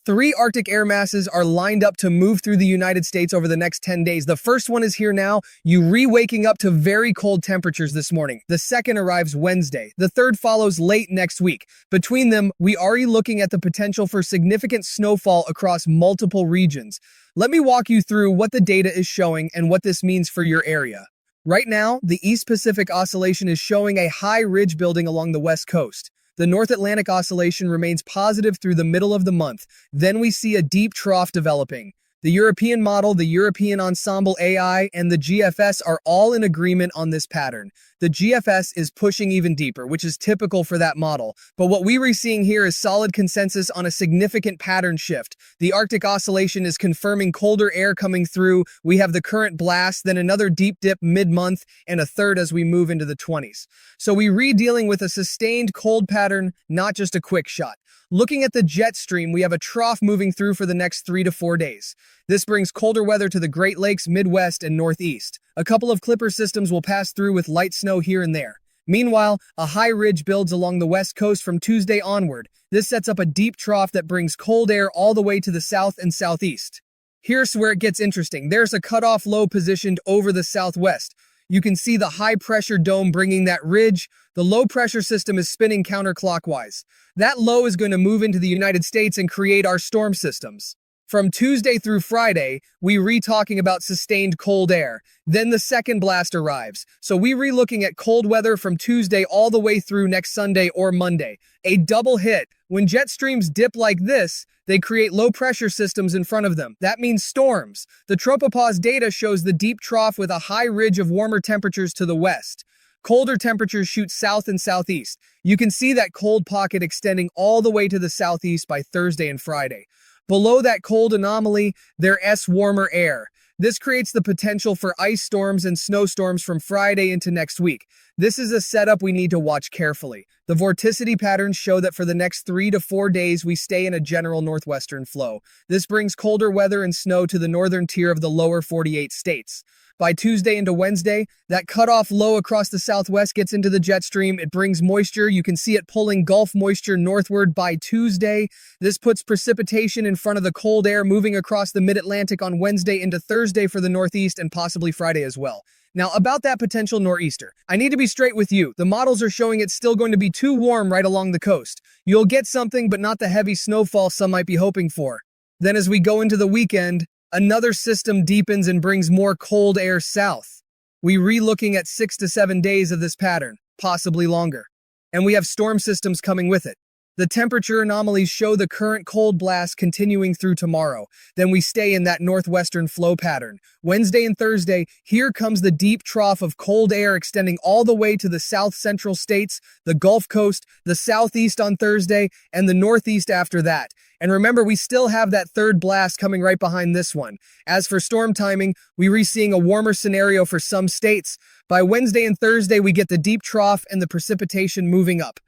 Three Arctic air masses are lined up to move through the United States over the next 10 days. The first one is here now, waking up to very cold temperatures this morning. The second arrives Wednesday. The third follows late next week. Between them, we are looking at the potential for significant snowfall across multiple regions. Let me walk you through what the data is showing and what this means for your area. Right now, the East Pacific Oscillation is showing a high ridge building along the west coast. The North Atlantic Oscillation remains positive through the middle of the month. Then we see a deep trough developing. The European model, the European Ensemble AI, and the GFS are all in agreement on this pattern. The GFS is pushing even deeper, which is typical for that model. But what we're seeing here is solid consensus on a significant pattern shift. The Arctic Oscillation is confirming colder air coming through. We have the current blast, then another deep dip mid-month, and a third as we move into the 20s. So we're dealing with a sustained cold pattern, not just a quick shot. Looking at the jet stream, we have a trough moving through for the next 3 to 4 days. This brings colder weather to the Great Lakes, Midwest, and Northeast. A couple of clipper systems will pass through with light snow here and there. Meanwhile, a high ridge builds along the west coast from Tuesday onward. This sets up a deep trough that brings cold air all the way to the south and southeast. Here's where it gets interesting. There's a cutoff low positioned over the southwest. You can see the high-pressure dome bringing that ridge. The low-pressure system is spinning counterclockwise. That low is going to move into the United States and create our storm systems. From Tuesday through Friday, we talking about sustained cold air. Then the second blast arrives. So we looking at cold weather from Tuesday all the way through next Sunday or Monday. A double hit. When jet streams dip like this, they create low-pressure systems in front of them. That means storms. The tropopause data shows the deep trough with a high ridge of warmer temperatures to the west. Colder temperatures shoot south and southeast. You can see that cold pocket extending all the way to the southeast by Thursday and Friday. Below that cold anomaly, there's warmer air. This creates the potential for ice storms and snowstorms from Friday into next week. This is a setup we need to watch carefully. The vorticity patterns show that for the next 3 to 4 days, we stay in a general northwestern flow. This brings colder weather and snow to the northern tier of the lower 48 states. By Tuesday into Wednesday, that cutoff low across the southwest gets into the jet stream. It brings moisture. You can see it pulling Gulf moisture northward by Tuesday. This puts precipitation in front of the cold air moving across the mid-Atlantic on Wednesday into Thursday for the Northeast and possibly Friday as well. Now, about that potential nor'easter, I need to be straight with you. The models are showing it's still going to be too warm right along the coast. You'll get something, but not the heavy snowfall some might be hoping for. Then as we go into the weekend, another system deepens and brings more cold air south. We're looking at 6 to 7 days of this pattern, possibly longer. And we have storm systems coming with it. The temperature anomalies show the current cold blast continuing through tomorrow. Then we stay in that northwestern flow pattern. Wednesday and Thursday, here comes the deep trough of cold air extending all the way to the south-central states, the Gulf Coast, the southeast on Thursday, and the northeast after that. And remember, we still have that third blast coming right behind this one. As for storm timing, we're seeing a warmer scenario for some states. By Wednesday and Thursday, we get the deep trough and the precipitation moving up.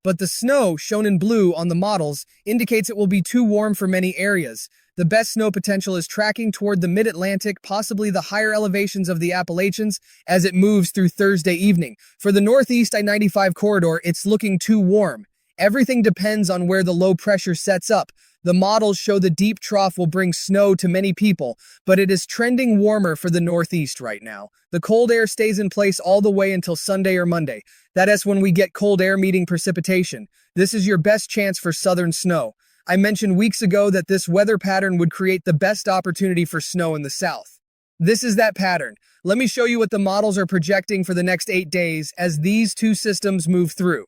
But the snow, shown in blue on the models, indicates it will be too warm for many areas. The best snow potential is tracking toward the mid-Atlantic, possibly the higher elevations of the Appalachians, as it moves through Thursday evening. For the Northeast I-95 corridor, it's looking too warm. Everything depends on where the low pressure sets up. The models show the deep trough will bring snow to many people, but it is trending warmer for the Northeast right now. The cold air stays in place all the way until Sunday or Monday. That is when we get cold air meeting precipitation. This is your best chance for southern snow. I mentioned weeks ago that this weather pattern would create the best opportunity for snow in the south. This is that pattern. Let me show you what the models are projecting for the next 8 days as these two systems move through.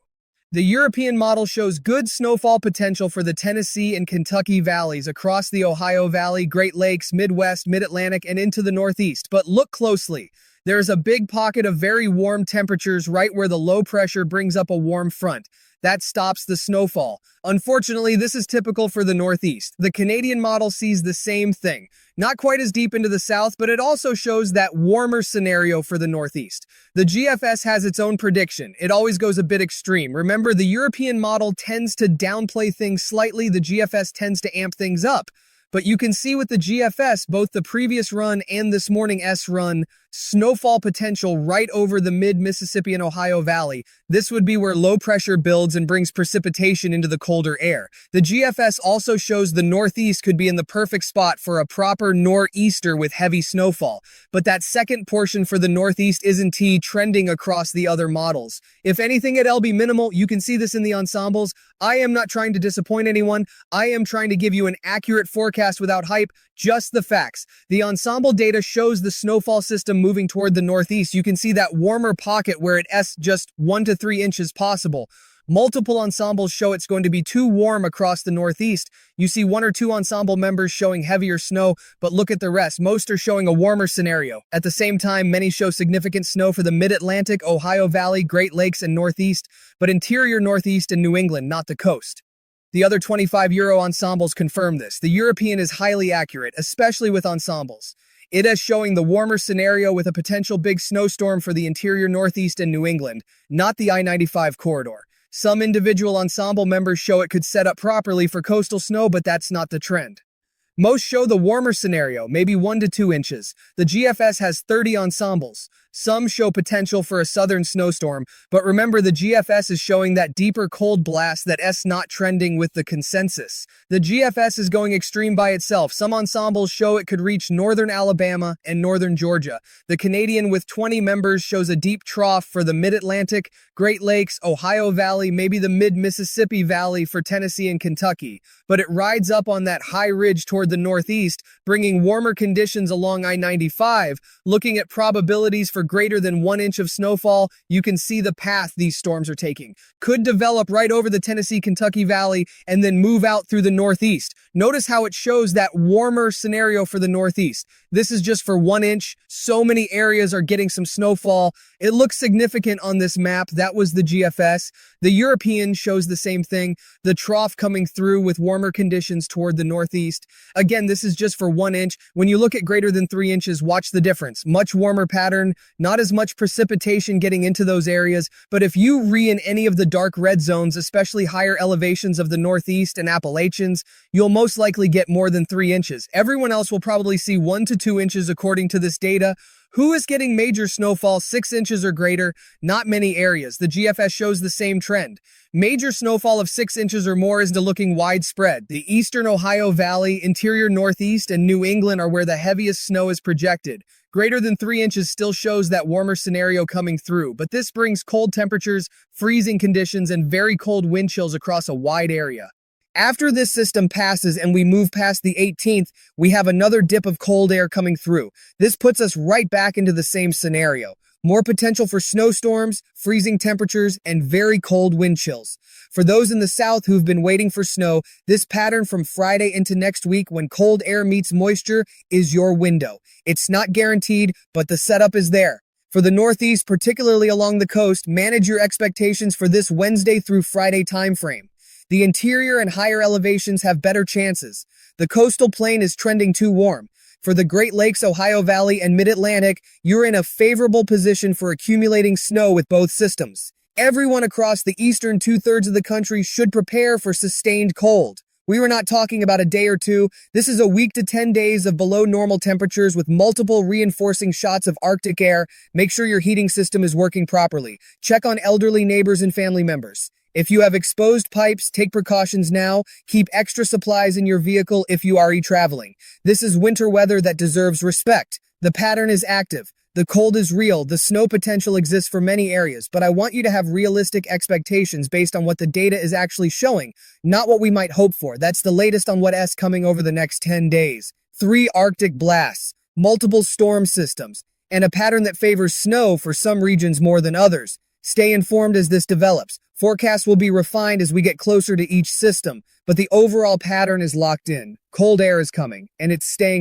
The European model shows good snowfall potential for the Tennessee and Kentucky valleys across the Ohio Valley, Great Lakes, Midwest, Mid-Atlantic, and into the Northeast. But look closely. There is a big pocket of very warm temperatures right where the low pressure brings up a warm front. That stops the snowfall. Unfortunately, this is typical for the Northeast. The Canadian model sees the same thing. Not quite as deep into the south, but it also shows that warmer scenario for the Northeast. The GFS has its own prediction. It always goes a bit extreme. Remember, the European model tends to downplay things slightly. The GFS tends to amp things up. But you can see with the GFS, both the previous run and this morning's run, snowfall potential right over the mid-Mississippi and Ohio Valley. This would be where low pressure builds and brings precipitation into the colder air. The GFS also shows the Northeast could be in the perfect spot for a proper nor'easter with heavy snowfall. But that second portion for the Northeast isn't trending across the other models. If anything, it'll be minimal. You can see this in the ensembles. I am not trying to disappoint anyone. I am trying to give you an accurate forecast without hype, just the facts. The ensemble data shows the snowfall system moving toward the Northeast. You can see that warmer pocket where it's just 1 to 3 inches possible. Multiple ensembles show it's going to be too warm across the Northeast. You see 1 or 2 ensemble members showing heavier snow, but look at the rest. Most are showing a warmer scenario. At the same time, many show significant snow for the Mid-Atlantic, Ohio Valley, Great Lakes, and Northeast, but interior Northeast and New England, not the coast. The other 25 Euro ensembles confirm this. The European is highly accurate, especially with ensembles. It is showing the warmer scenario with a potential big snowstorm for the interior Northeast and New England, not the I-95 corridor. Some individual ensemble members show it could set up properly for coastal snow, but that's not the trend. Most show the warmer scenario, maybe 1 to 2 inches. The GFS has 30 ensembles. Some show potential for a southern snowstorm, but remember the GFS is showing that deeper cold blast that's not trending with the consensus. The GFS is going extreme by itself. Some ensembles show it could reach northern Alabama and northern Georgia. The Canadian with 20 members shows a deep trough for the Mid-Atlantic, Great Lakes, Ohio Valley, maybe the mid-Mississippi Valley for Tennessee and Kentucky. But it rides up on that high ridge toward the Northeast, bringing warmer conditions along I-95. Looking at probabilities for greater than 1 inch of snowfall, you can see the path these storms are taking. Could develop right over the Tennessee-Kentucky Valley and then move out through the Northeast. Notice how it shows that warmer scenario for the Northeast. This is just for 1 inch. So many areas are getting some snowfall. It looks significant on this map. That was the GFS. The European shows the same thing. The trough coming through with warmer conditions toward the Northeast. Again, this is just for 1 inch. When you look at greater than 3 inches, watch the difference. Much warmer pattern, not as much precipitation getting into those areas. But if you in any of the dark red zones, especially higher elevations of the Northeast and Appalachians, you'll most likely get more than 3 inches. Everyone else will probably see 1 to 2 inches according to this data. Who is getting major snowfall 6 inches or greater? Not many areas. The GFS shows the same trend. Major snowfall of 6 inches or more is looking widespread. The eastern Ohio Valley, interior Northeast, and New England are where the heaviest snow is projected. Greater than 3 inches still shows that warmer scenario coming through, but this brings cold temperatures, freezing conditions, and very cold wind chills across a wide area. After this system passes and we move past the 18th, we have another dip of cold air coming through. This puts us right back into the same scenario. More potential for snowstorms, freezing temperatures, and very cold wind chills. For those in the south who've been waiting for snow, this pattern from Friday into next week when cold air meets moisture is your window. It's not guaranteed, but the setup is there. For the Northeast, particularly along the coast, manage your expectations for this Wednesday through Friday timeframe. The interior and higher elevations have better chances. The coastal plain is trending too warm. For the Great Lakes, Ohio Valley, and Mid-Atlantic, you're in a favorable position for accumulating snow with both systems. Everyone across the eastern 2/3 of the country should prepare for sustained cold. We were not talking about a day or two. This is a week to 10 days of below normal temperatures with multiple reinforcing shots of Arctic air. Make sure your heating system is working properly. Check on elderly neighbors and family members. If you have exposed pipes, take precautions now. Keep extra supplies in your vehicle if you are traveling. This is winter weather that deserves respect. The pattern is active. The cold is real. The snow potential exists for many areas, but I want you to have realistic expectations based on what the data is actually showing, not what we might hope for. That's the latest on what's coming over the next 10 days. 3 Arctic blasts, multiple storm systems, and a pattern that favors snow for some regions more than others. Stay informed as this develops. Forecasts will be refined as we get closer to each system, but the overall pattern is locked in. Cold air is coming, and it's staying